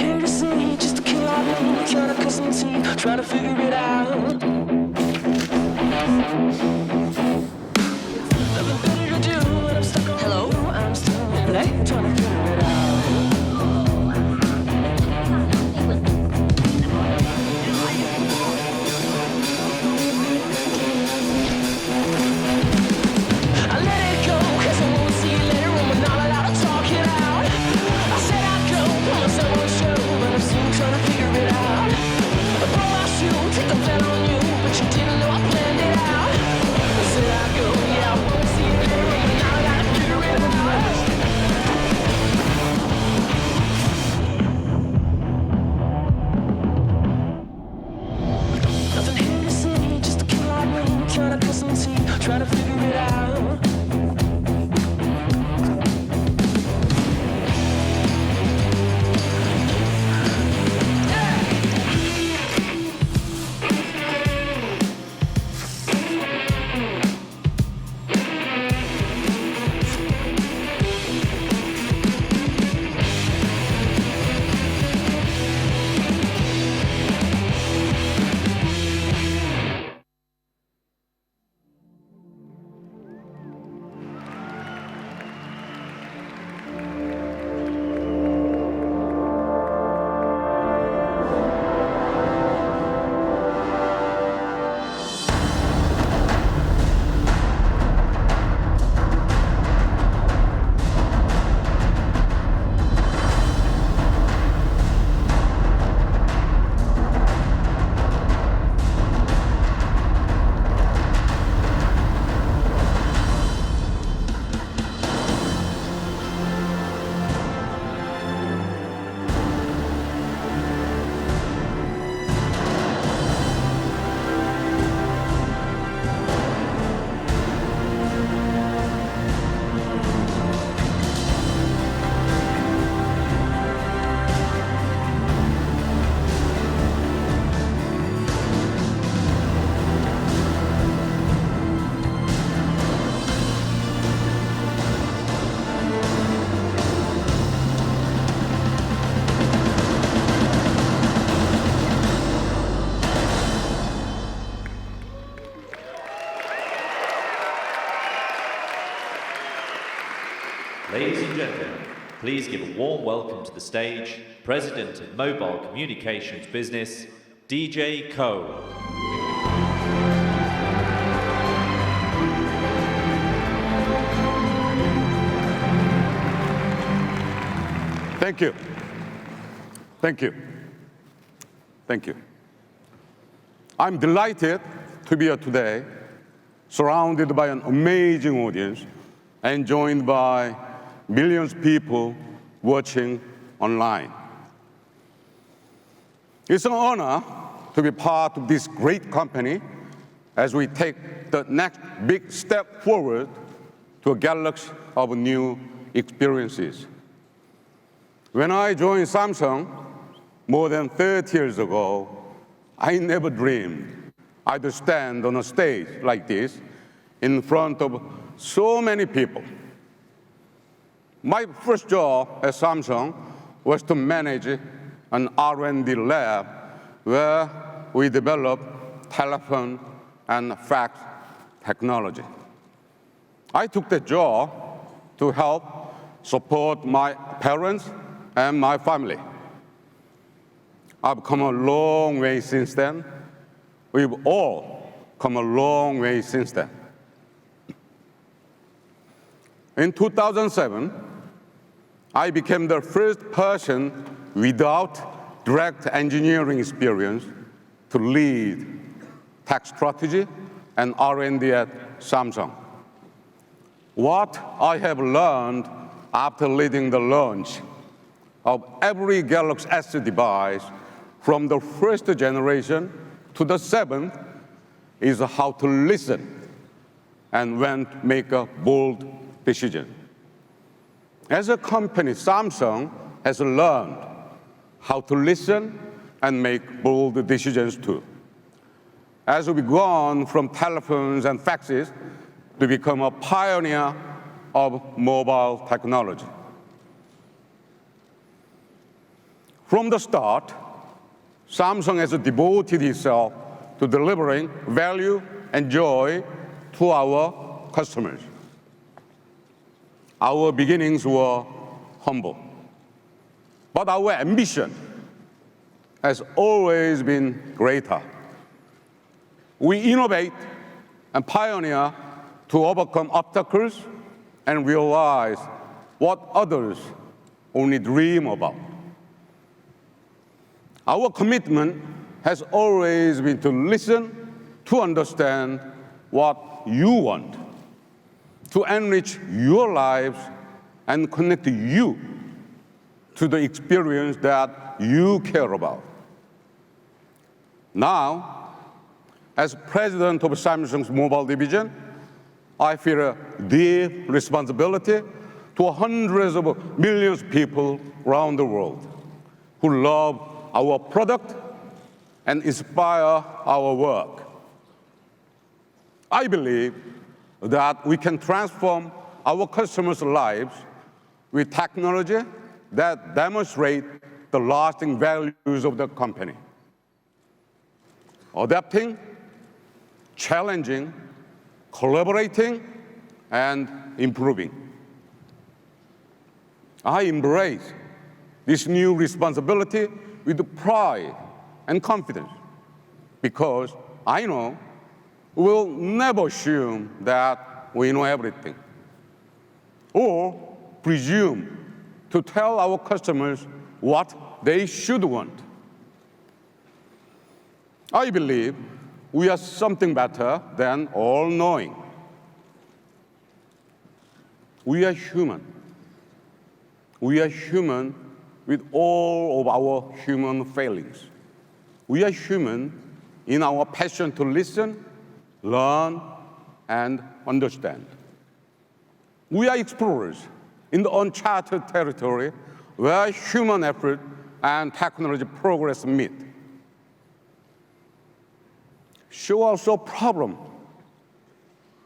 here to say, just to kill our name, trying to cuss and see, trying to figure it out. Nothing better to do when I'm stuck on. Hello? You. I'm still Hello? trying to figure it out. I let it go, 'cause I won't see you later when we're not allowed to talk it out. I said I'd go, put myself on the show, but I'm still trying to figure it out. I pull my shoe, take the plan on you, but you didn't know I planned it out. I said I'd go, yeah, I won't see you later when we're not allowed to figure it out. Nothing here to say, just to kill our name, trying to cuss and see, trying to figure it out. Ladies and gentlemen, please give a warm welcome to the stage, President of Mobile Communications Business, DJ Ko. Thank you. Thank you. Thank you. I'm delighted to be here today, surrounded by an amazing audience and joined by millions of people watching online. It's an honor to be part of this great company as we take the next big step forward to a galaxy of new experiences. When I joined Samsung more than 30 years ago, I never dreamed I'd stand on a stage like this in front of so many people. My first job at Samsung was to manage an R&D lab where we developed telephone and fax technology. I took the job to help support my parents and my family. I've come a long way since then. We've all come a long way since then. In 2007, I became the first person without direct engineering experience to lead tech strategy and R&D at Samsung. What I have learned after leading the launch of every Galaxy S device from the first generation to the seventh is how to listen and when to make a bold decision. As a company, Samsung has learned how to listen and make bold decisions too. As we've gone from telephones and faxes to become a pioneer of mobile technology. From the start, Samsung has devoted itself to delivering value and joy to our customers. Our beginnings were humble, but our ambition has always been greater. We innovate and pioneer to overcome obstacles and realize what others only dream about. Our commitment has always been to listen, to understand what you want, to enrich your lives and connect you to the experience that you care about. Now, as president of Samsung's mobile division, I feel a deep responsibility to hundreds of millions of people around the world who love our product and inspire our work. I believe that we can transform our customers' lives with technology that demonstrate the lasting values of the company. Adapting, challenging, collaborating, and improving. I embrace this new responsibility with pride and confidence because I know we'll never assume that we know everything or presume to tell our customers what they should want. I believe we are something better than all-knowing. We are human. We are human with all of our human failings. We are human in our passion to listen, learn, and understand. We are explorers in the uncharted territory where human effort and technology progress meet. Show us a problem,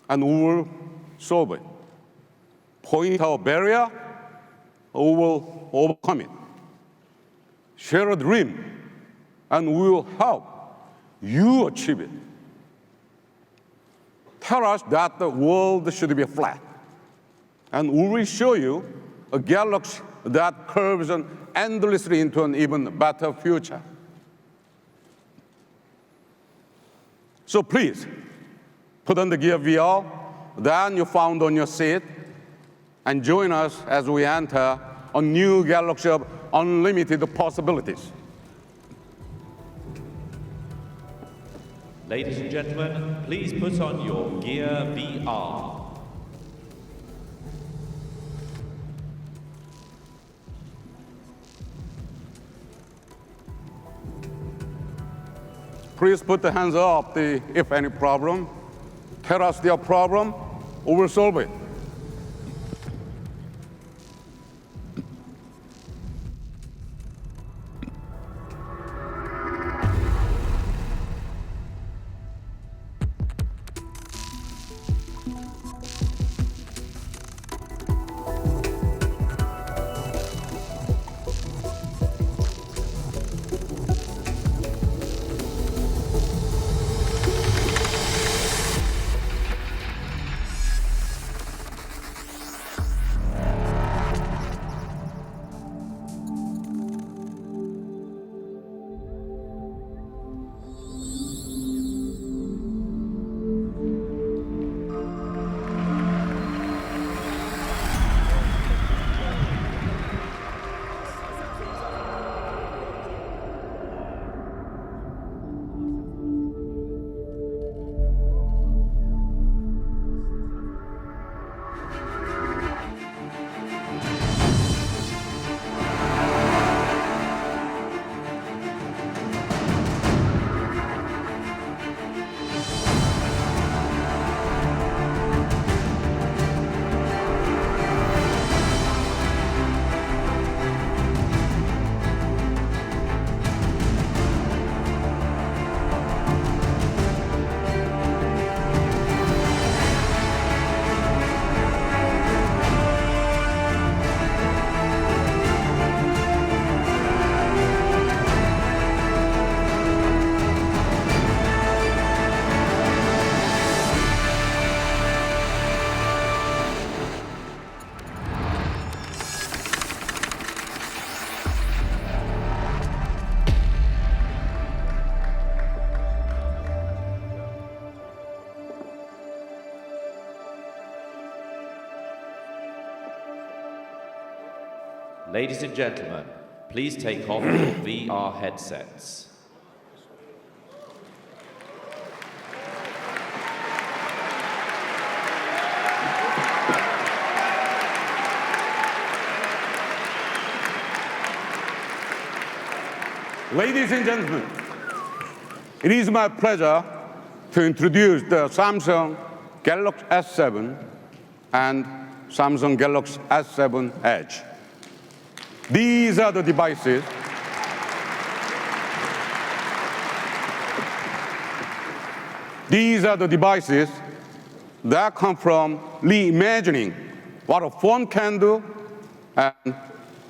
and we will solve it. Point out a barrier, we will overcome it. Share a dream, and we will help you achieve it. Tell us that the world should be flat, and we will show you a galaxy that curves endlessly into an even better future. So please, put on the Gear VR that you found on your seat and join us as we enter a new galaxy of unlimited possibilities. Ladies and gentlemen, please put on your Gear VR. Please put the hands up if any problem. Tell us their problem, we will solve it. Ladies and gentlemen, please take off your VR headsets. Ladies and gentlemen, it is my pleasure to introduce the Samsung Galaxy S7 and Samsung Galaxy S7 Edge. These are the devices that come from reimagining what a phone can do and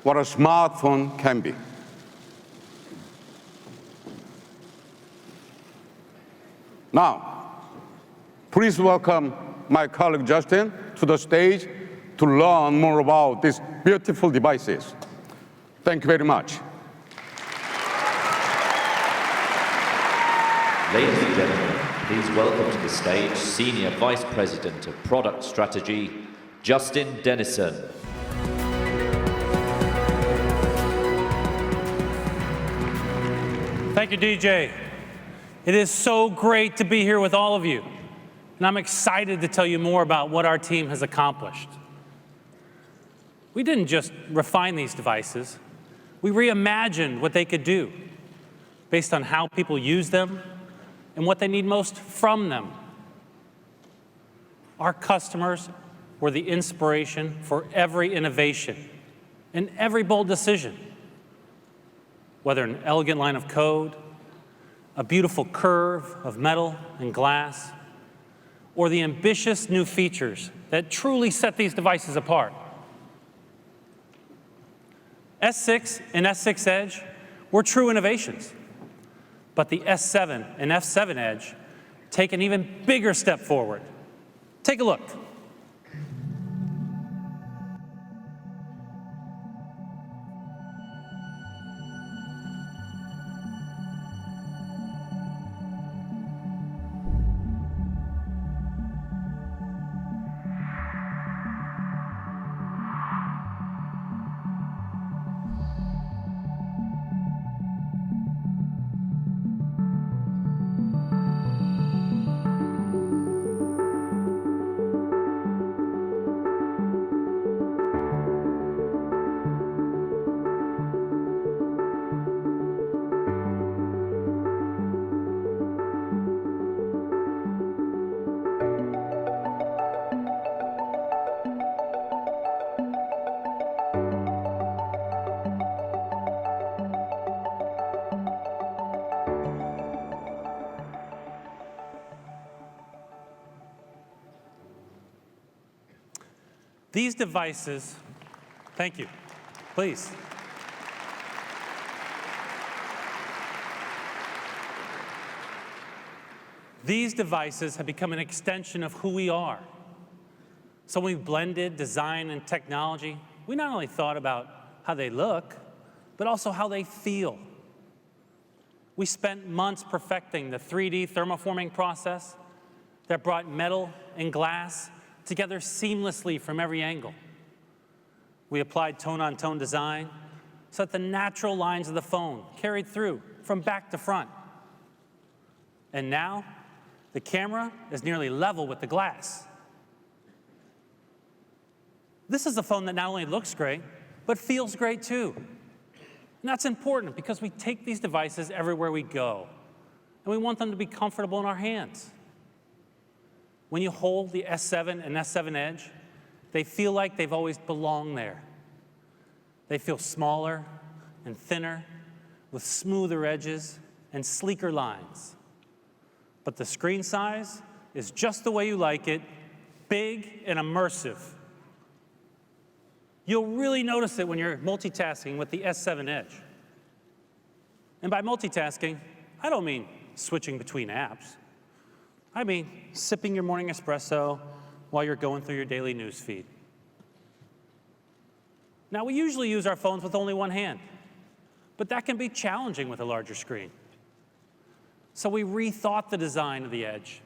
what a smartphone can be. Now, please welcome my colleague Justin to the stage to learn more about these beautiful devices. Thank you very much. Ladies and gentlemen, please welcome to the stage Senior Vice President of Product Strategy, Justin Dennison. Thank you, DJ. It is so great to be here with all of you, and I'm excited to tell you more about what our team has accomplished. We didn't just refine these devices, we reimagined what they could do based on how people use them and what they need most from them. Our customers were the inspiration for every innovation and every bold decision, whether an elegant line of code, a beautiful curve of metal and glass, or the ambitious new features that truly set these devices apart. S6 and S6 Edge were true innovations, but the S7 and F7 Edge take an even bigger step forward. Take a look. These devices, thank you, please. These devices have become an extension of who we are. So when we blended design and technology, we not only thought about how they look, but also how they feel. We spent months perfecting the 3D thermoforming process that brought metal and glass together seamlessly from every angle. We applied tone-on-tone design so that the natural lines of the phone carried through from back to front. And now, the camera is nearly level with the glass. This is a phone that not only looks great, but feels great too. And that's important because we take these devices everywhere we go, and we want them to be comfortable in our hands. When you hold the S7 and S7 Edge, they feel like they've always belonged there. They feel smaller and thinner, with smoother edges and sleeker lines. But the screen size is just the way you like it, big and immersive. You'll really notice it when you're multitasking with the S7 Edge. And by multitasking, I don't mean switching between apps. I mean sipping your morning espresso while you're going through your daily news feed. Now, we usually use our phones with only one hand, but that can be challenging with a larger screen. So we rethought the design of the Edge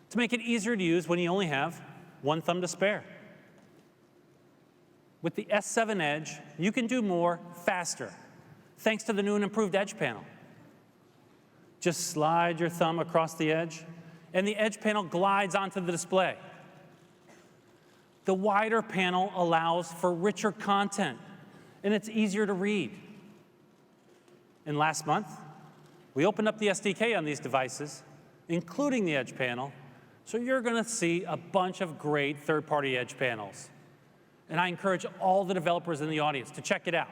to make it easier to use when you only have one thumb to spare. With the S7 Edge, you can do more faster, thanks to the new and improved Edge panel. Just slide your thumb across the edge, and the Edge panel glides onto the display. The wider panel allows for richer content, and it's easier to read. And last month, we opened up the SDK on these devices, including the Edge panel, so you're going to see a bunch of great third-party Edge panels. And I encourage all the developers in the audience to check it out.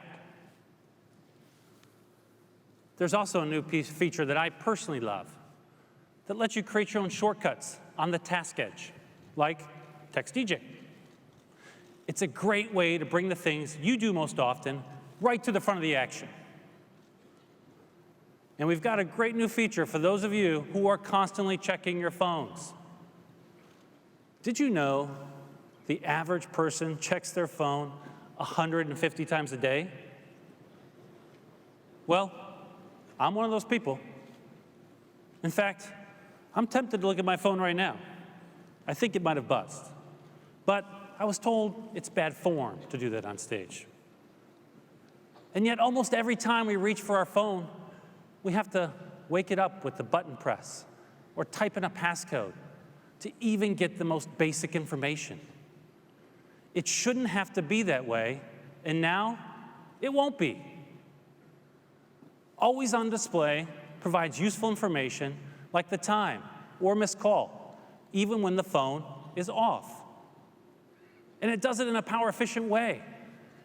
There's also a new feature that I personally love that lets you create your own shortcuts on the task edge, like Text DJ. It's a great way to bring the things you do most often right to the front of the action. And we've got a great new feature for those of you who are constantly checking your phones. Did you know the average person checks their phone 150 times a day? Well, I'm one of those people. In fact, I'm tempted to look at my phone right now. I think it might have buzzed. But I was told it's bad form to do that on stage. And yet, almost every time we reach for our phone, we have to wake it up with the button press or type in a passcode to even get the most basic information. It shouldn't have to be that way, and now it won't be. Always on display provides useful information like the time or missed call, even when the phone is off. And it does it in a power-efficient way,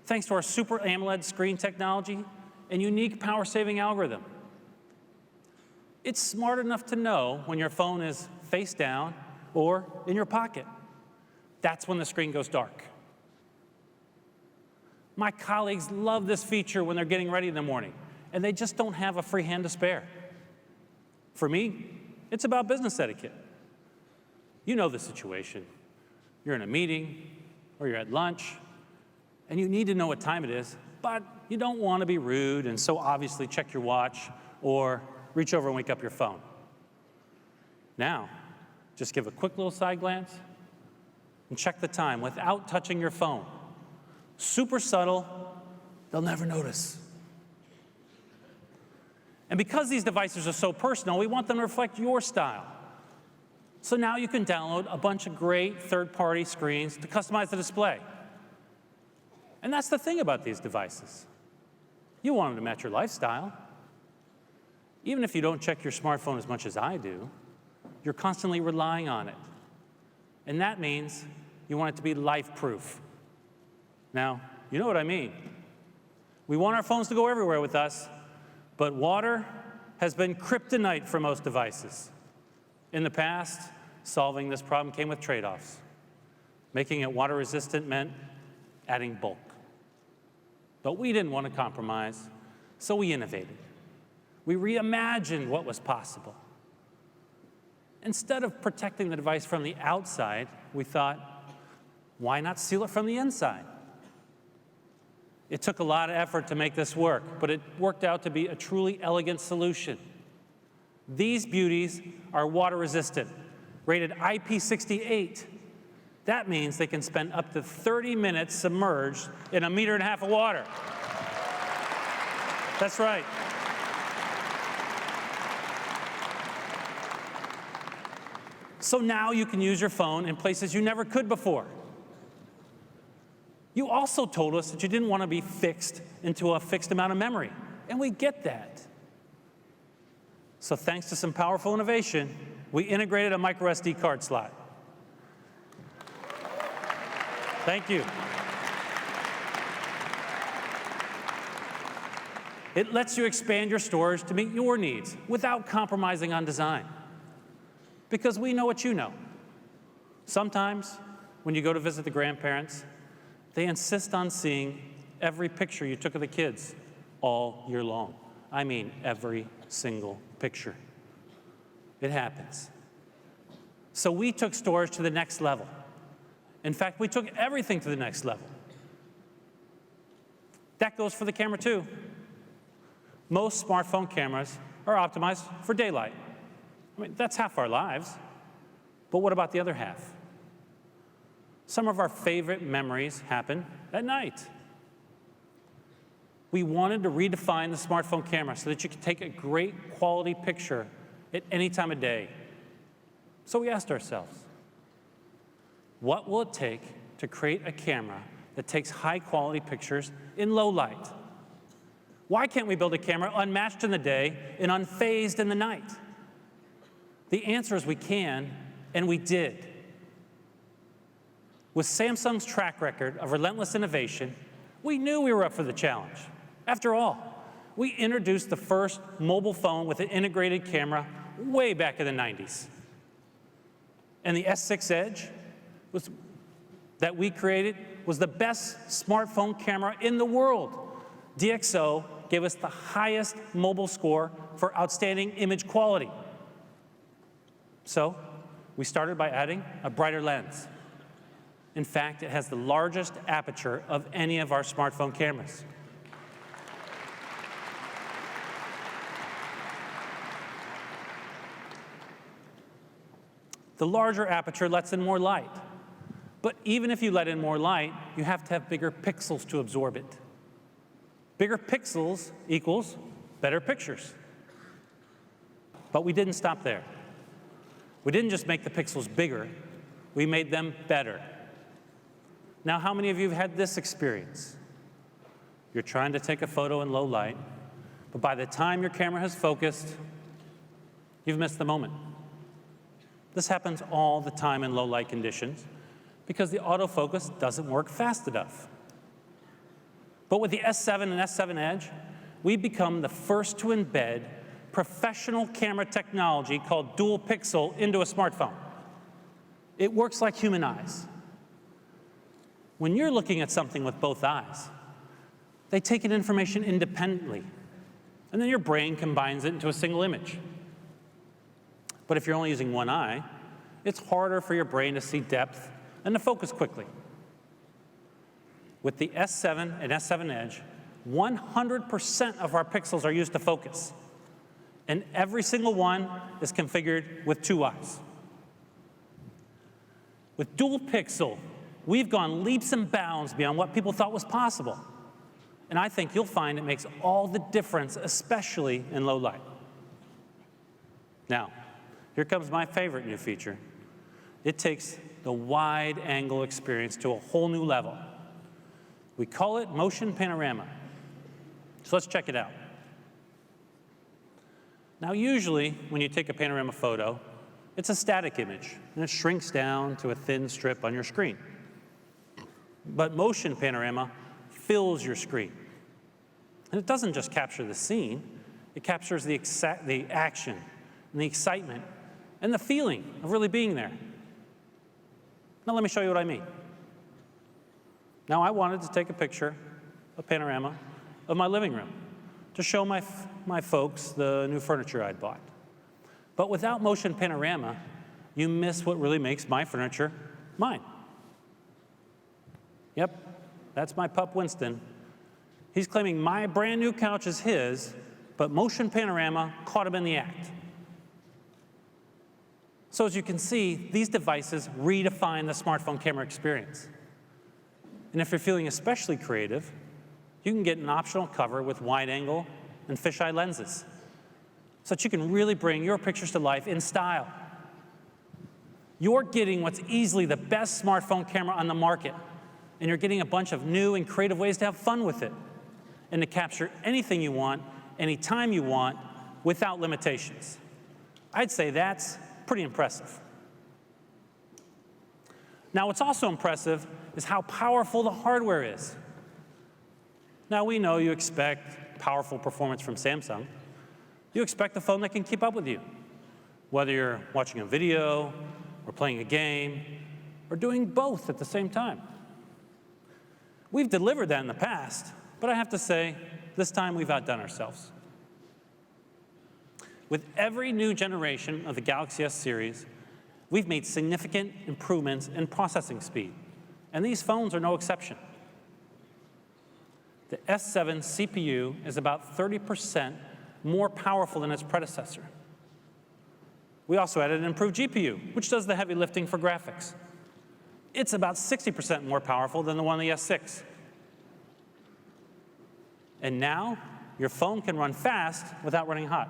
thanks to our Super AMOLED screen technology and unique power-saving algorithm. It's smart enough to know when your phone is face down or in your pocket. That's when the screen goes dark. My colleagues love this feature when they're getting ready in the morning, and they just don't have a free hand to spare. For me, it's about business etiquette. You know the situation. You're in a meeting, or you're at lunch, and you need to know what time it is, but you don't want to be rude and so obviously check your watch or reach over and wake up your phone. Now, just give a quick little side glance and check the time without touching your phone. Super subtle, they'll never notice. And because these devices are so personal, we want them to reflect your style. So now you can download a bunch of great third-party screens to customize the display. And that's the thing about these devices. You want them to match your lifestyle. Even if you don't check your smartphone as much as I do, you're constantly relying on it. And that means you want it to be life-proof. Now, you know what I mean. We want our phones to go everywhere with us, but water has been kryptonite for most devices. In the past, solving this problem came with trade-offs. Making it water-resistant meant adding bulk. But we didn't want to compromise, so we innovated. We reimagined what was possible. Instead of protecting the device from the outside, we thought, why not seal it from the inside? It took a lot of effort to make this work, but it worked out to be a truly elegant solution. These beauties are water-resistant, rated IP68. That means they can spend up to 30 minutes submerged in 1.5 meters of water. That's right. So now you can use your phone in places you never could before. You also told us that you didn't want to be fixed into a fixed amount of memory, and we get that. So thanks to some powerful innovation, we integrated a micro SD card slot. Thank you. It lets you expand your storage to meet your needs without compromising on design. Because we know what you know. Sometimes, when you go to visit the grandparents, they insist on seeing every picture you took of the kids all year long. I mean, every single picture. It happens. So we took storage to the next level. In fact, we took everything to the next level. That goes for the camera too. Most smartphone cameras are optimized for daylight. I mean, that's half our lives. But what about the other half? Some of our favorite memories happen at night. We wanted to redefine the smartphone camera so that you could take a great quality picture at any time of day. So we asked ourselves, what will it take to create a camera that takes high quality pictures in low light? Why can't we build a camera unmatched in the day and unfazed in the night? The answer is we can, and we did. With Samsung's track record of relentless innovation, we knew we were up for the challenge. After all, we introduced the first mobile phone with an integrated camera way back in the 90s. And the S6 Edge that we created was the best smartphone camera in the world. DxO gave us the highest mobile score for outstanding image quality. So we started by adding a brighter lens. In fact, it has the largest aperture of any of our smartphone cameras. The larger aperture lets in more light. But even if you let in more light, you have to have bigger pixels to absorb it. Bigger pixels equals better pictures. But we didn't stop there. We didn't just make the pixels bigger, we made them better. Now, how many of you have had this experience? You're trying to take a photo in low light, but by the time your camera has focused, you've missed the moment. This happens all the time in low light conditions because the autofocus doesn't work fast enough. But with the S7 and S7 Edge, we've become the first to embed professional camera technology called dual pixel into a smartphone. It works like human eyes. When you're looking at something with both eyes, they take in information independently, and then your brain combines it into a single image. But if you're only using one eye, it's harder for your brain to see depth and to focus quickly. With the S7 and S7 Edge, 100% of our pixels are used to focus, and every single one is configured with two eyes. With dual pixel, we've gone leaps and bounds beyond what people thought was possible. And I think you'll find it makes all the difference, especially in low light. Now, here comes my favorite new feature. It takes the wide-angle experience to a whole new level. We call it motion panorama. So let's check it out. Now, usually, when you take a panorama photo, it's a static image, and it shrinks down to a thin strip on your screen. But motion panorama fills your screen. And it doesn't just capture the scene, it captures the action and the excitement and the feeling of really being there. Now let me show you what I mean. Now I wanted to take a picture, a panorama, of my living room to show my folks the new furniture I'd bought. But without motion panorama, you miss what really makes my furniture mine. Yep, that's my pup Winston. He's claiming my brand new couch is his, but motion panorama caught him in the act. So as you can see, these devices redefine the smartphone camera experience. And if you're feeling especially creative, you can get an optional cover with wide angle and fisheye lenses so that you can really bring your pictures to life in style. You're getting what's easily the best smartphone camera on the market, and you're getting a bunch of new and creative ways to have fun with it and to capture anything you want, anytime you want, without limitations. I'd say that's pretty impressive. Now, what's also impressive is how powerful the hardware is. Now, we know you expect powerful performance from Samsung. You expect a phone that can keep up with you, whether you're watching a video or playing a game or doing both at the same time. We've delivered that in the past, but I have to say, this time we've outdone ourselves. With every new generation of the Galaxy S series, we've made significant improvements in processing speed, and these phones are no exception. The S7 CPU is about 30% more powerful than its predecessor. We also added an improved GPU, which does the heavy lifting for graphics. It's about 60% more powerful than the one on the S6, And now, your phone can run fast without running hot.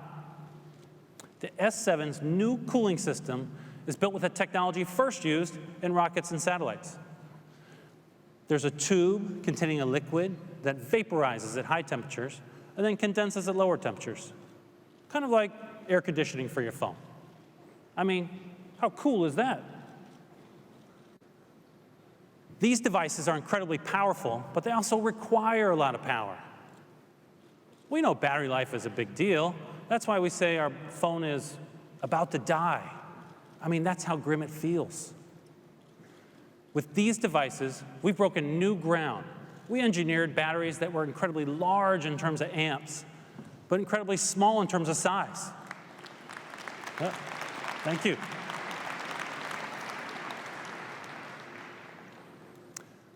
The S7's new cooling system is built with a technology first used in rockets and satellites. There's a tube containing a liquid that vaporizes at high temperatures and then condenses at lower temperatures. Kind of like air conditioning for your phone. I mean, how cool is that? These devices are incredibly powerful, but they also require a lot of power. We know battery life is a big deal. That's why we say our phone is about to die. I mean, that's how grim it feels. With these devices, we've broken new ground. We engineered batteries that were incredibly large in terms of amps, but incredibly small in terms of size. Thank you.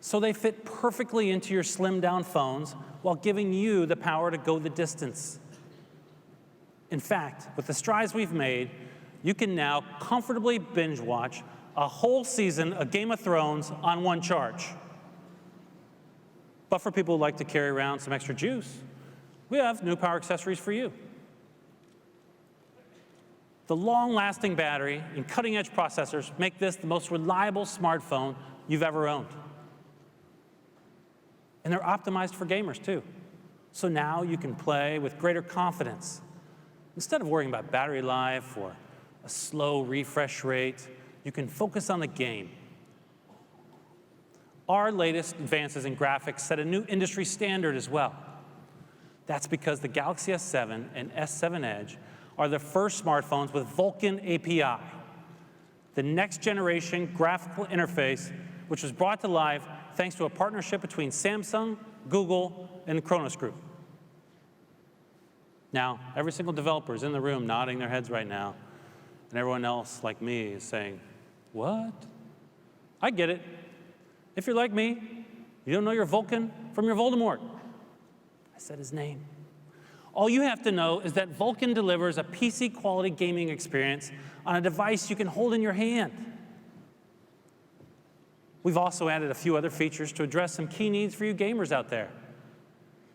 So they fit perfectly into your slimmed-down phones while giving you the power to go the distance. In fact, with the strides we've made, you can now comfortably binge watch a whole season of Game of Thrones on one charge. But for people who like to carry around some extra juice, we have new power accessories for you. The long-lasting battery and cutting-edge processors make this the most reliable smartphone you've ever owned. And they're optimized for gamers, too. So now you can play with greater confidence. Instead of worrying about battery life or a slow refresh rate, you can focus on the game. Our latest advances in graphics set a new industry standard as well. That's because the Galaxy S7 and S7 Edge are the first smartphones with Vulkan API, the next generation graphical interface, which was brought to life thanks to a partnership between Samsung, Google, and the Kronos Group. Now, every single developer is in the room nodding their heads right now, and everyone else, like me, is saying, what? I get it. If you're like me, you don't know your Vulkan from your Voldemort. I said his name. All you have to know is that Vulkan delivers a PC-quality gaming experience on a device you can hold in your hand. We've also added a few other features to address some key needs for you gamers out there.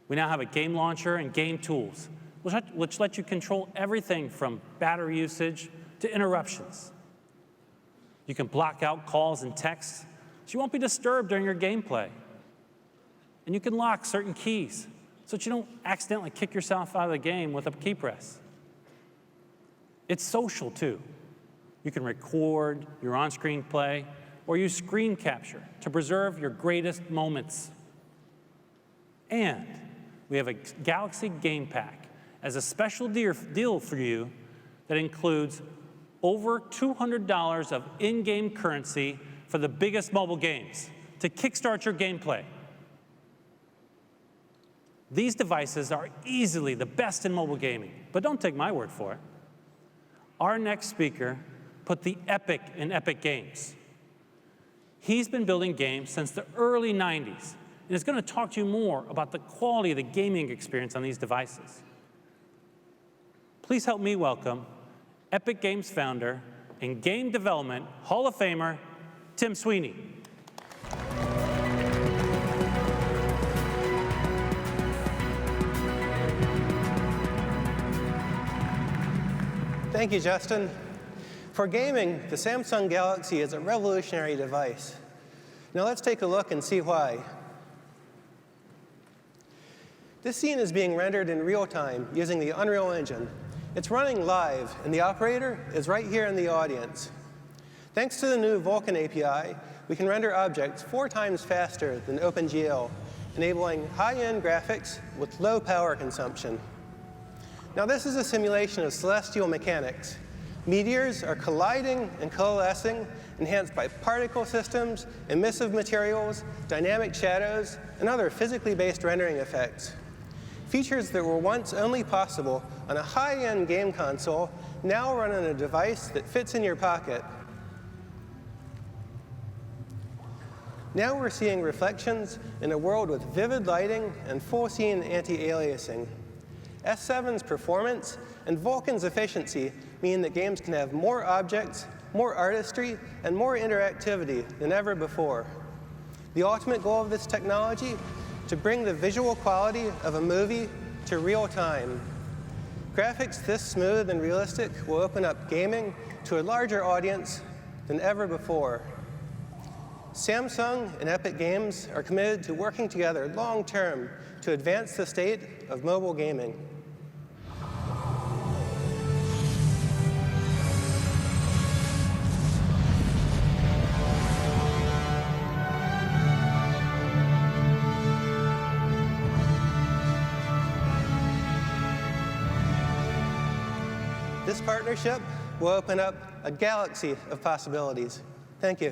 We now have a game launcher and game tools, which let you control everything from battery usage to interruptions. You can block out calls and texts, so you won't be disturbed during your gameplay. And you can lock certain keys, so that you don't accidentally kick yourself out of the game with a key press. It's social, too. You can record your on-screen play or use screen capture to preserve your greatest moments. And we have a Galaxy Game Pack as a special deal for you that includes over $200 of in-game currency for the biggest mobile games to kickstart your gameplay. These devices are easily the best in mobile gaming, but don't take my word for it. Our next speaker put the epic in Epic Games. He's been building games since the early 90s and is going to talk to you more about the quality of the gaming experience on these devices. Please help me welcome Epic Games founder and game development Hall of Famer, Tim Sweeney. Thank you, Justin. For gaming, the Samsung Galaxy is a revolutionary device. Now let's take a look and see why. This scene is being rendered in real time using the Unreal Engine. It's running live, and the operator is right here in the audience. Thanks to the new Vulkan API, we can render objects 4 times faster than OpenGL, enabling high-end graphics with low power consumption. Now this is a simulation of celestial mechanics. Meteors are colliding and coalescing, enhanced by particle systems, emissive materials, dynamic shadows, and other physically based rendering effects. Features that were once only possible on a high-end game console now run on a device that fits in your pocket. Now we're seeing reflections in a world with vivid lighting and full scene anti-aliasing. S7's performance and Vulkan's efficiency mean that games can have more objects, more artistry, and more interactivity than ever before. The ultimate goal of this technology to bring the visual quality of a movie to real time. Graphics this smooth and realistic will open up gaming to a larger audience than ever before. Samsung and Epic Games are committed to working together long-term to advance the state of mobile gaming. This partnership will open up a galaxy of possibilities. Thank you.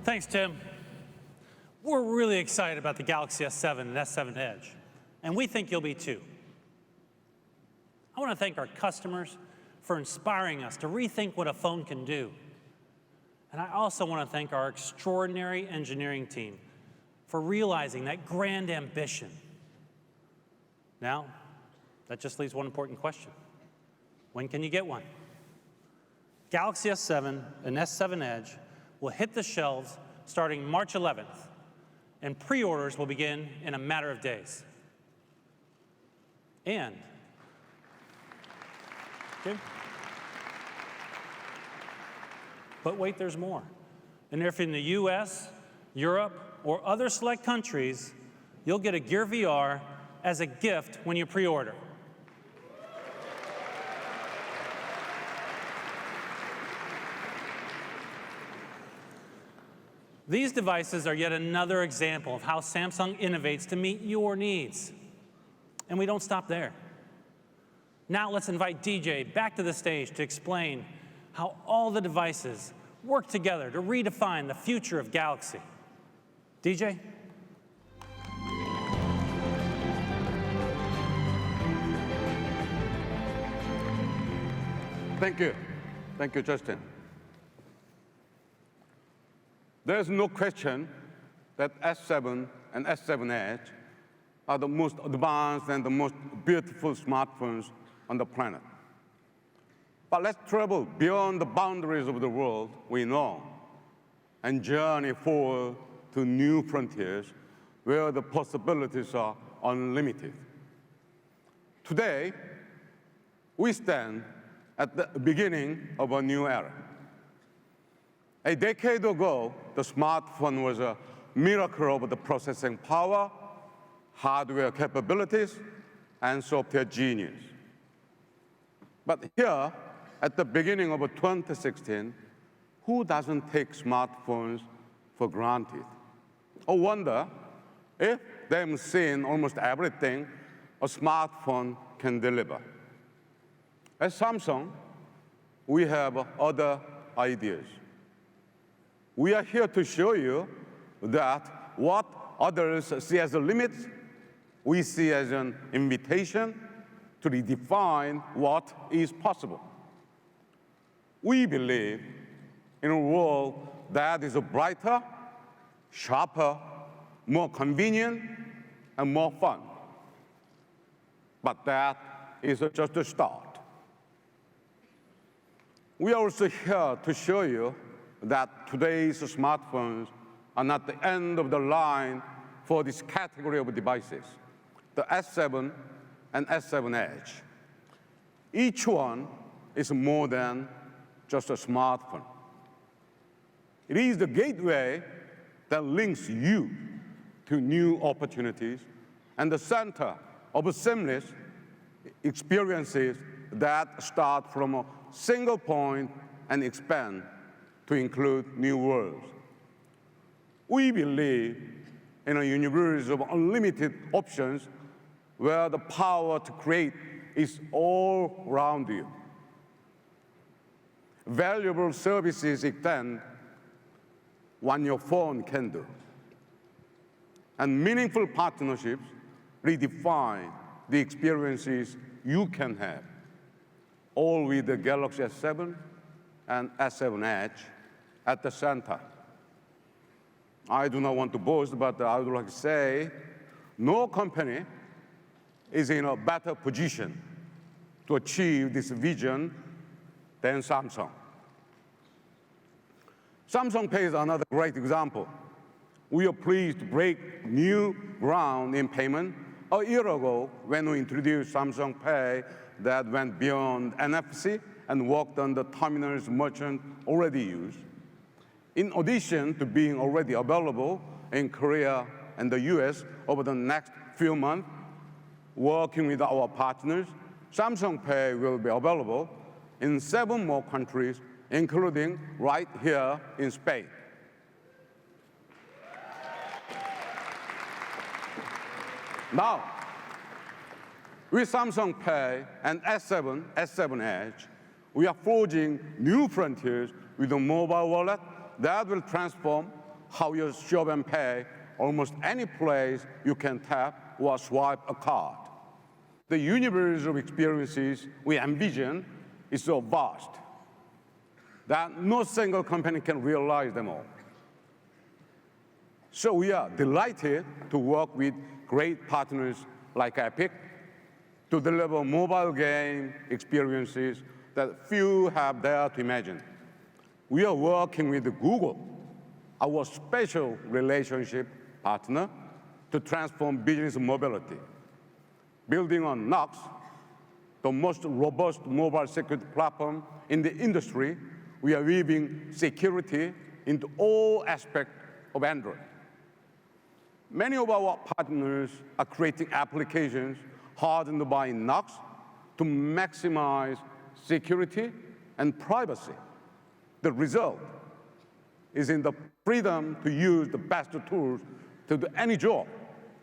Thanks, Tim. We're really excited about the Galaxy S7 and S7 Edge, and we think you'll be too. I want to thank our customers for inspiring us to rethink what a phone can do. And I also want to thank our extraordinary engineering team for realizing that grand ambition. Now, that just leaves one important question. When can you get one? Galaxy S7 and S7 Edge will hit the shelves starting March 11th, and pre-orders will begin in a matter of days. And, okay. But wait, there's more. And if in the US, Europe, or other select countries, you'll get a Gear VR as a gift when you pre-order. These devices are yet another example of how Samsung innovates to meet your needs. And we don't stop there. Now let's invite DJ back to the stage to explain how all the devices work together to redefine the future of Galaxy. DJ? Thank you. Thank you, Justin. There's no question that S7 and S7 Edge are the most advanced and the most beautiful smartphones on the planet. But let's travel beyond the boundaries of the world we know and journey forward to new frontiers where the possibilities are unlimited. Today, we stand at the beginning of a new era. A decade ago, the smartphone was a miracle of the processing power, hardware capabilities, and software genius. But here, at the beginning of 2016, who doesn't take smartphones for granted? I wonder if they've seen almost everything a smartphone can deliver. At Samsung, we have other ideas. We are here to show you that what others see as a limit, we see as an invitation to redefine what is possible. We believe in a world that is brighter, sharper, more convenient, and more fun. But that is just a start. We are also here to show you that today's smartphones are not the end of the line for this category of devices, the S7 and S7 Edge. Each one is more than just a smartphone. It is the gateway that links you to new opportunities and the center of seamless experiences that start from a single point and expand to include new worlds. We believe in a universe of unlimited options where the power to create is all around you. Valuable services extend what your phone can do. And meaningful partnerships redefine the experiences you can have, all with the Galaxy S7 and S7 Edge at the center. I do not want to boast, but I would like to say no company is in a better position to achieve this vision than Samsung. Samsung Pay is another great example. We are pleased to break new ground in payment a year ago when we introduced Samsung Pay that went beyond NFC and worked on the terminals merchants already use. In addition to being already available in Korea and the US over the next few months, working with our partners, Samsung Pay will be available in 7 more countries, including right here in Spain. Now, with Samsung Pay and S7 Edge, we are forging new frontiers with a mobile wallet that will transform how you shop and pay almost any place you can tap or swipe a card. The universe of experiences we envision is so vast that no single company can realize them all. So we are delighted to work with great partners like Epic to deliver mobile game experiences that few have dared to imagine. We are working with Google, our special relationship partner, to transform business mobility. Building on Knox, the most robust mobile security platform in the industry, we are weaving security into all aspects of Android. Many of our partners are creating applications hardened by Knox to maximize security and privacy. The result is in the freedom to use the best tools to do any job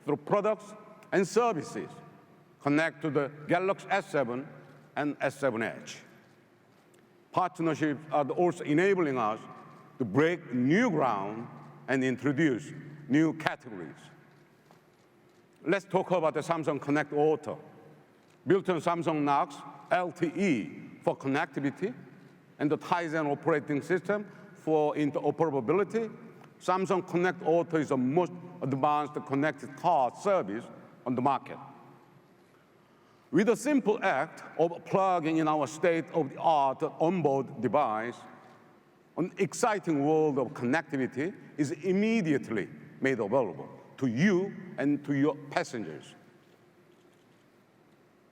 through products and services connect to the Galaxy S7 and S7 Edge. Partnerships are also enabling us to break new ground and introduce new categories. Let's talk about the Samsung Connect Auto. Built on Samsung Knox LTE for connectivity and the Tizen operating system for interoperability, Samsung Connect Auto is the most advanced connected car service on the market. With a simple act of plugging in our state-of-the-art onboard device, an exciting world of connectivity is immediately made available to you and to your passengers.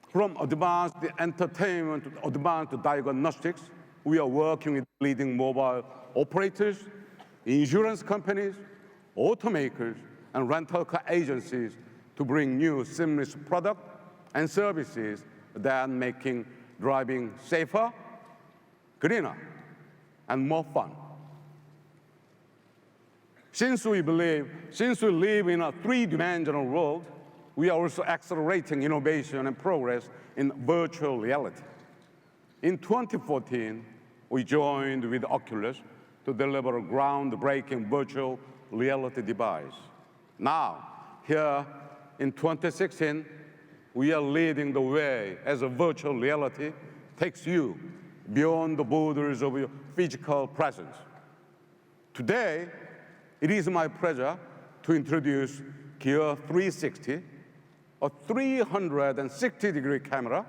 From advanced entertainment to advanced diagnostics, we are working with leading mobile operators, insurance companies, automakers, and rental car agencies to bring new seamless products and services that are making driving safer, greener, and more fun. Since we live in a three-dimensional world, we are also accelerating innovation and progress in virtual reality. In 2014, we joined with Oculus to deliver a groundbreaking virtual reality device. Now, here in 2016, we are leading the way as a virtual reality takes you beyond the borders of your physical presence. Today, it is my pleasure to introduce Gear 360, a 360-degree camera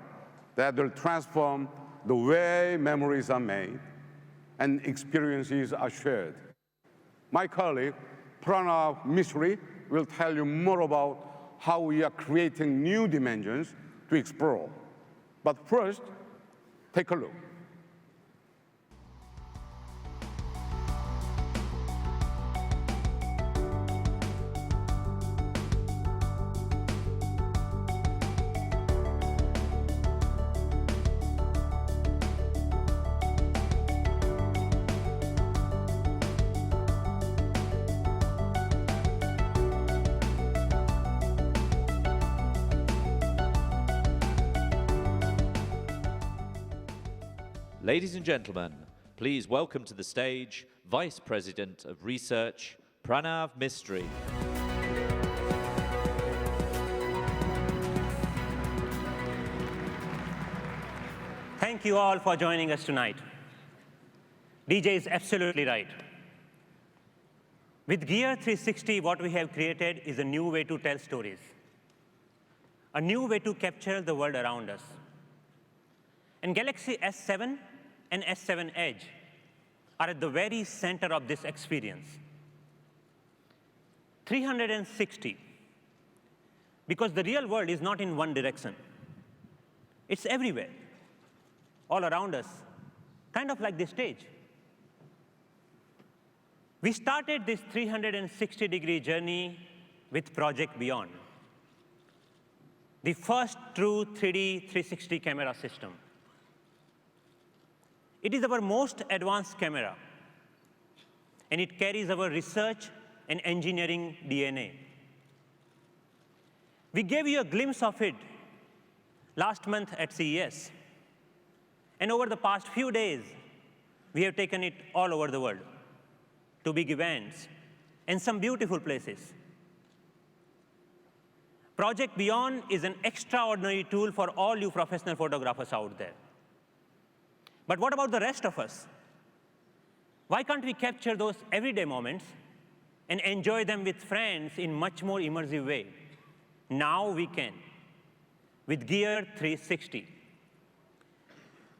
that will transform the way memories are made and experiences are shared. My colleague, Pranav Mishri, will tell you more about how we are creating new dimensions to explore. But first, take a look. Ladies and gentlemen, please welcome to the stage Vice President of Research, Pranav Mistry. Thank you all for joining us tonight. DJ is absolutely right. With Gear 360, what we have created is a new way to tell stories. a new way to capture the world around us. And Galaxy S7 and S7 Edge are at the very center of this experience. 360, because the real world is not in one direction. It's everywhere, all around us, kind of like this stage. We started this 360-degree journey with Project Beyond, the first true 3D 360 camera system. It is our most advanced camera, and it carries our research and engineering DNA. We gave you a glimpse of it last month at CES. And over the past few days, we have taken it all over the world to big events and some beautiful places. Project Beyond is an extraordinary tool for all you professional photographers out there. But what about the rest of us? Why can't we capture those everyday moments and enjoy them with friends in much more immersive way? Now we can, with Gear 360.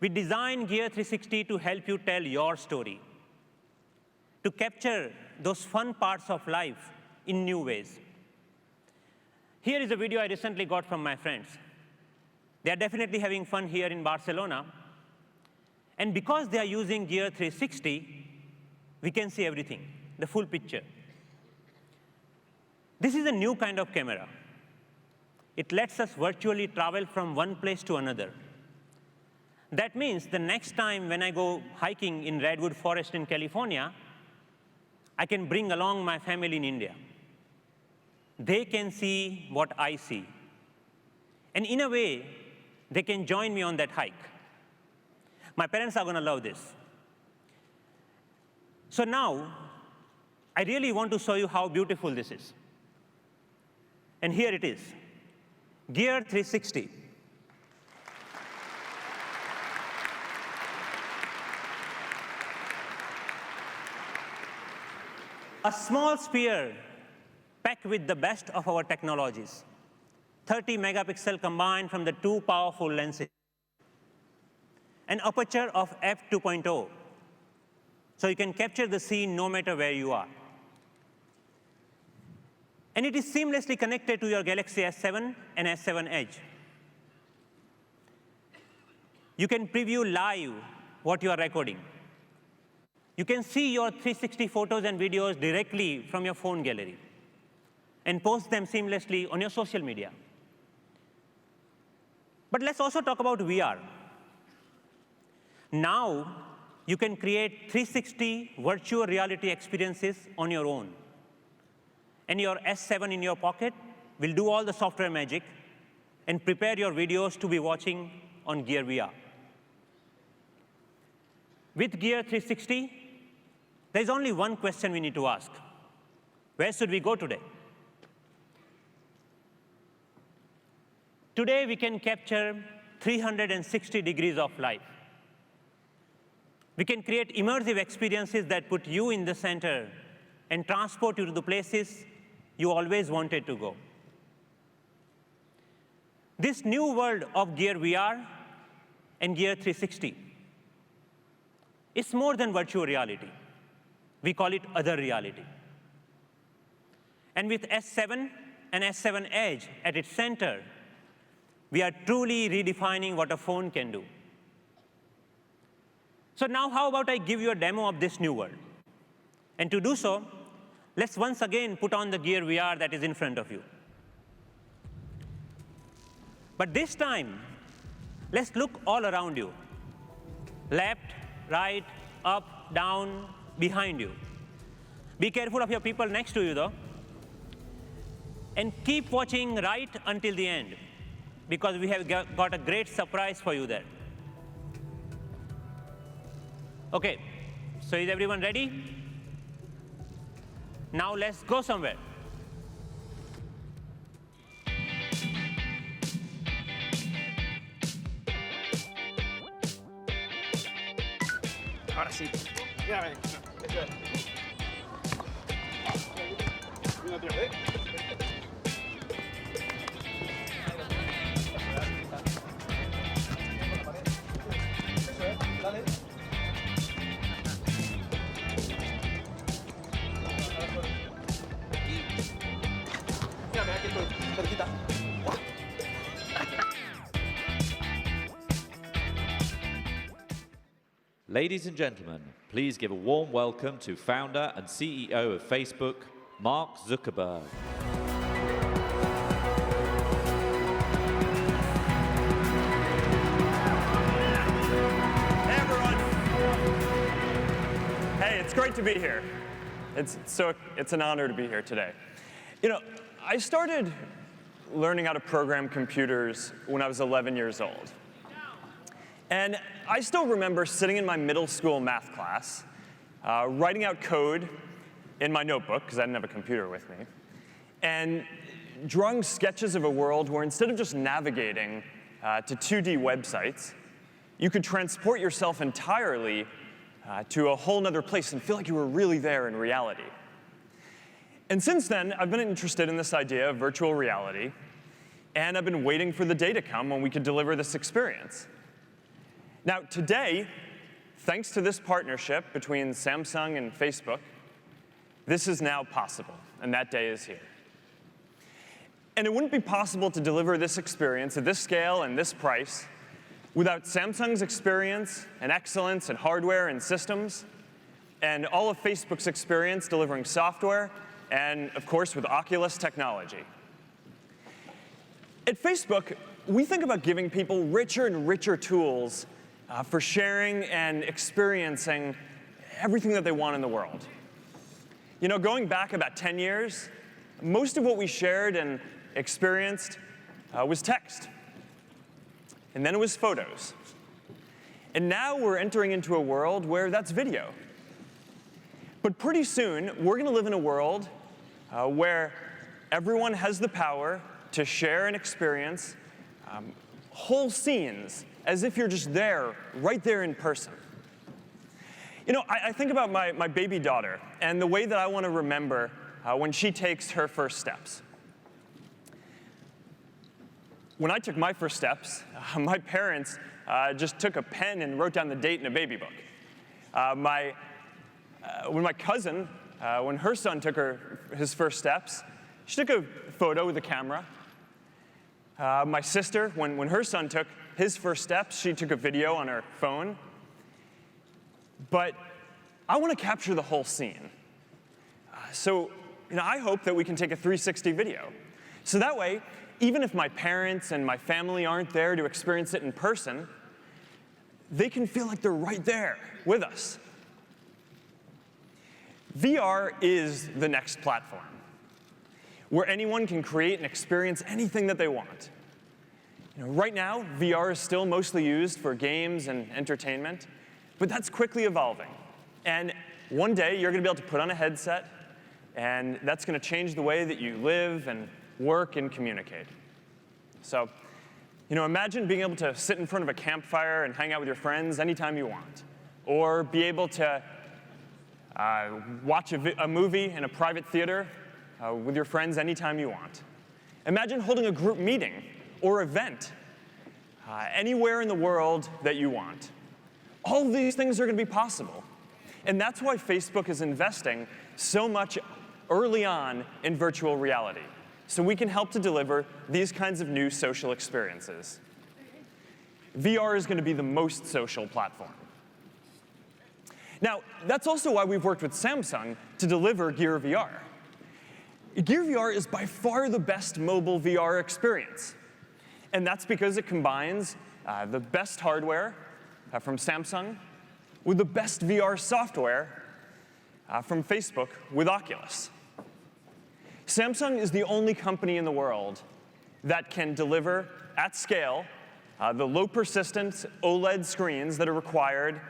We designed Gear 360 to help you tell your story, to capture those fun parts of life in new ways. Here is a video I recently got from my friends. They are definitely having fun here in Barcelona. And because they are using Gear 360, we can see everything, the full picture. This is a new kind of camera. It lets us virtually travel from one place to another. That means the next time when I go hiking in Redwood Forest in California, I can bring along my family in India. They can see what I see. And in a way, they can join me on that hike. My parents are going to love this. So now, I really want to show you how beautiful this is. And here it is, Gear 360. A small sphere packed with the best of our technologies, 30 megapixel combined from the two powerful lenses, an aperture of f2.0, so you can capture the scene no matter where you are. And it is seamlessly connected to your Galaxy S7 and S7 Edge. You can preview live what you are recording. You can see your 360 photos and videos directly from your phone gallery and post them seamlessly on your social media. But let's also talk about VR. Now, you can create 360 virtual reality experiences on your own. And your S7 in your pocket will do all the software magic and prepare your videos to be watching on Gear VR. With Gear 360, there's only one question we need to ask. Where should we go today? Today, we can capture 360 degrees of life. We can create immersive experiences that put you in the center and transport you to the places you always wanted to go. This new world of Gear VR and Gear 360 is more than virtual reality. We call it other reality. And with S7 and S7 Edge at its center, we are truly redefining what a phone can do. So now how about I give you a demo of this new world? And to do so, let's once again put on the Gear VR that is in front of you. But this time, let's look all around you. Left, right, up, down, behind you. Be careful of your people next to you, though. And keep watching right until the end, because we have got a great surprise for you there. OK, so is everyone ready? Now let's go somewhere. Ahora sí. Mírame. Eso es. Mira, tío, Ladies and gentlemen, please give a warm welcome to founder and CEO of Facebook, Mark Zuckerberg. Hey, everyone. Hey, it's great to be here. It's an honor to be here today. You know, I started learning how to program computers when I was 11 years old. And I still remember sitting in my middle school math class, writing out code in my notebook, because I didn't have a computer with me, and drawing sketches of a world where instead of just navigating to 2D websites, you could transport yourself entirely to a whole nother place and feel like you were really there in reality. And since then, I've been interested in this idea of virtual reality, and I've been waiting for the day to come when we could deliver this experience. Now, today, thanks to this partnership between Samsung and Facebook, this is now possible, and that day is here. And it wouldn't be possible to deliver this experience at this scale and this price without Samsung's experience and excellence in hardware and systems, and all of Facebook's experience delivering software, and of course, with Oculus technology. At Facebook, we think about giving people richer and richer tools for sharing and experiencing everything that they want in the world. You know, going back about 10 years, most of what we shared and experienced was text. And then it was photos. And now we're entering into a world where that's video. But pretty soon, we're going to live in a world where everyone has the power to share and experience whole scenes as if you're just there, right there in person. You know, I think about my baby daughter and the way that I want to remember when she takes her first steps. When I took my first steps, my parents just took a pen and wrote down the date in a baby book. When my cousin, when her son took his first steps, she took a photo with a camera. My sister, when her son took his first steps, she took a video on her phone. But I want to capture the whole scene. So I hope that we can take a 360 video. So that way, even if my parents and my family aren't there to experience it in person, they can feel like they're right there with us. VR is the next platform, where anyone can create and experience anything that they want. Right now, VR is still mostly used for games and entertainment, but that's quickly evolving. And one day, you're going to be able to put on a headset, and that's going to change the way that you live and work and communicate. So, imagine being able to sit in front of a campfire and hang out with your friends anytime you want, or be able to watch a movie in a private theater with your friends anytime you want. Imagine holding a group meeting or event anywhere in the world that you want. All of these things are going to be possible. And that's why Facebook is investing so much early on in virtual reality, so we can help to deliver these kinds of new social experiences. VR is going to be the most social platform. Now, that's also why we've worked with Samsung to deliver Gear VR. Gear VR is by far the best mobile VR experience. And that's because it combines the best hardware from Samsung with the best VR software from Facebook with Oculus. Samsung is the only company in the world that can deliver at scale the low persistence OLED screens that are required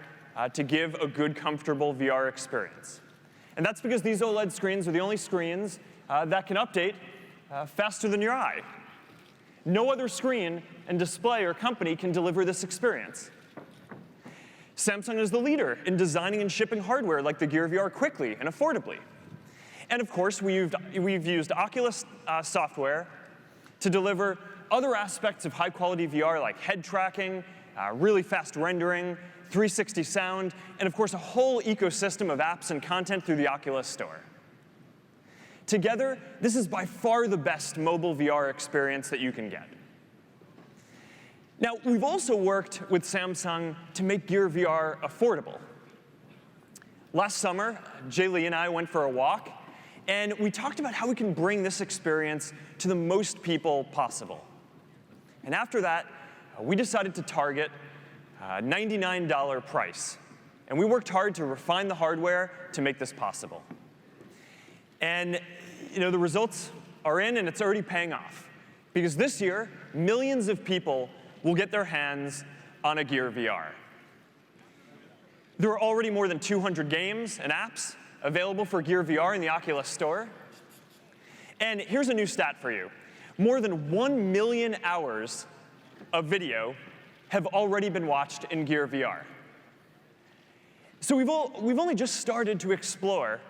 to give a good, comfortable VR experience. And that's because these OLED screens are the only screens that can update faster than your eye. No other screen and display or company can deliver this experience. Samsung is the leader in designing and shipping hardware like the Gear VR quickly and affordably. And of course, we've used Oculus software to deliver other aspects of high-quality VR like head tracking, really fast rendering, 360 sound, and of course a whole ecosystem of apps and content through the Oculus Store. Together, this is by far the best mobile VR experience that you can get. Now, we've also worked with Samsung to make Gear VR affordable. Last summer, Jay Lee and I went for a walk, and we talked about how we can bring this experience to the most people possible. And after that, we decided to target a $99 price. And we worked hard to refine the hardware to make this possible. And the results are in, and it's already paying off. Because this year, millions of people will get their hands on a Gear VR. There are already more than 200 games and apps available for Gear VR in the Oculus Store. And here's a new stat for you. More than 1 million hours of video have already been watched in Gear VR. So we've only just started to explore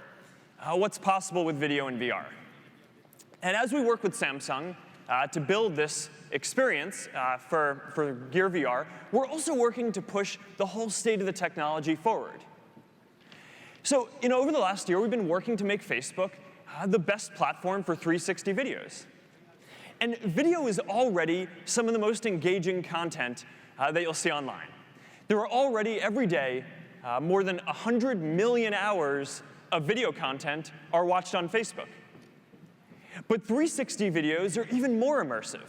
what's possible with video in VR. And as we work with Samsung to build this experience for Gear VR, we're also working to push the whole state of the technology forward. So over the last year, we've been working to make Facebook the best platform for 360 videos. And video is already some of the most engaging content that you'll see online. There are already, every day, more than 100 million hours of video content are watched on Facebook. But 360 videos are even more immersive.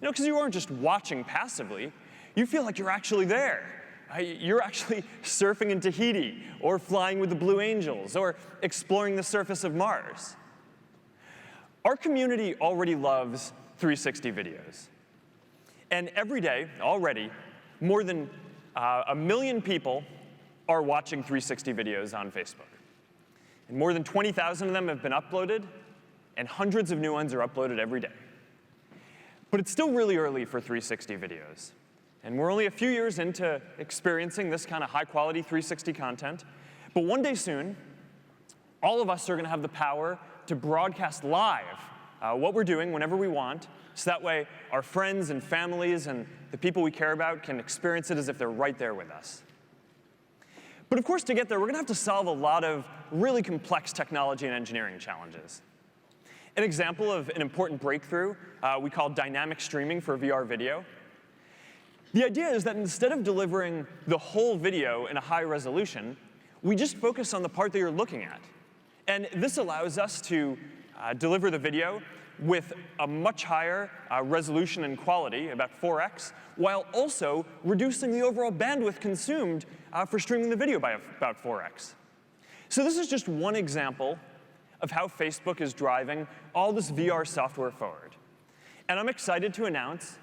Because you aren't just watching passively, you feel like you're actually there. You're actually surfing in Tahiti, or flying with the Blue Angels, or exploring the surface of Mars. Our community already loves 360 videos. And every day, already, more than 1 million people are watching 360 videos on Facebook. And more than 20,000 of them have been uploaded, and hundreds of new ones are uploaded every day. But it's still really early for 360 videos. And we're only a few years into experiencing this kind of high-quality 360 content. But one day soon, all of us are going to have the power to broadcast live what we're doing whenever we want, so that way our friends and families and the people we care about can experience it as if they're right there with us. But of course, to get there, we're going to have to solve a lot of really complex technology and engineering challenges. An example of an important breakthrough we call dynamic streaming for VR video. The idea is that instead of delivering the whole video in a high resolution, we just focus on the part that you're looking at. And this allows us to deliver the video with a much higher resolution and quality, about 4x, while also reducing the overall bandwidth consumed for streaming the video by about 4x. So this is just one example of how Facebook is driving all this VR software forward. And I'm excited to announce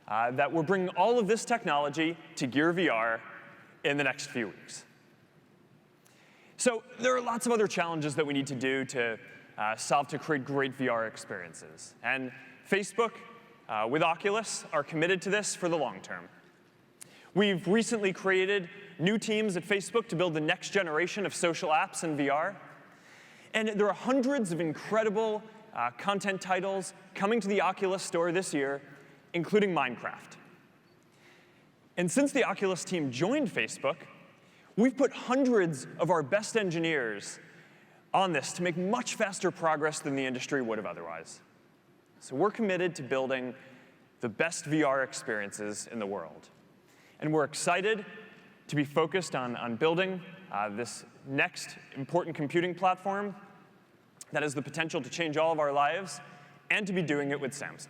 that we're bringing all of this technology to Gear VR in the next few weeks. So there are lots of other challenges that we need to do to solve to create great VR experiences. And Facebook, with Oculus, are committed to this for the long term. We've recently created new teams at Facebook to build the next generation of social apps in VR. And there are hundreds of incredible content titles coming to the Oculus Store this year, including Minecraft. And since the Oculus team joined Facebook, we've put hundreds of our best engineers on this to make much faster progress than the industry would have otherwise. So we're committed to building the best VR experiences in the world. And we're excited to be focused on building this next important computing platform that has the potential to change all of our lives, and to be doing it with Samsung.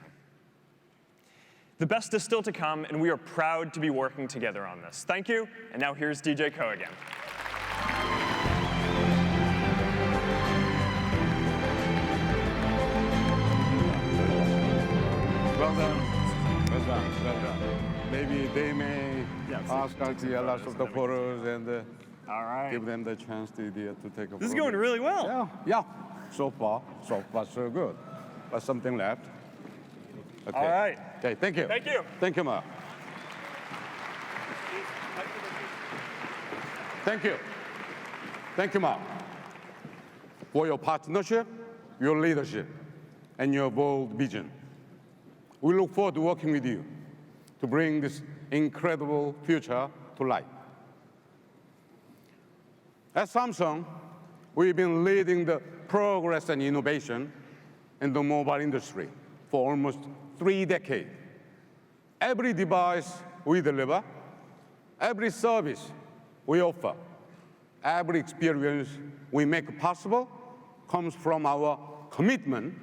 The best is still to come, and we are proud to be working together on this. Thank you, and now here's DJ Ko again. Well done. Well done. Well done. Maybe they may ask us to see a lot of the photos and All right. give them the chance to take a photo. This is going really well. Yeah. So far, so good. But something left. Okay. All right. Okay, thank you. Thank you. Thank you, Mark. Thank you. Thank you, Mark, for your partnership, your leadership, and your bold vision. We look forward to working with you to bring this incredible future to life. At Samsung, we've been leading the progress and innovation in the mobile industry for almost 3 decades. Every device we deliver, every service we offer, every experience we make possible comes from our commitment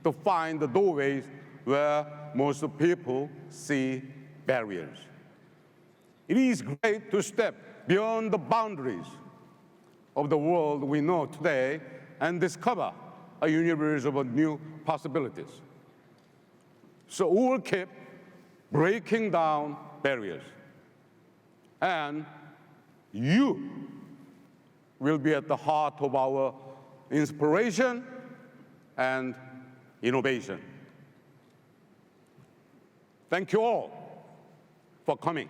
to find the doorways where most people see barriers. It is great to step beyond the boundaries of the world we know today and discover a universe of new possibilities. So we will keep breaking down barriers. And you will be at the heart of our inspiration and innovation. Thank you all for coming.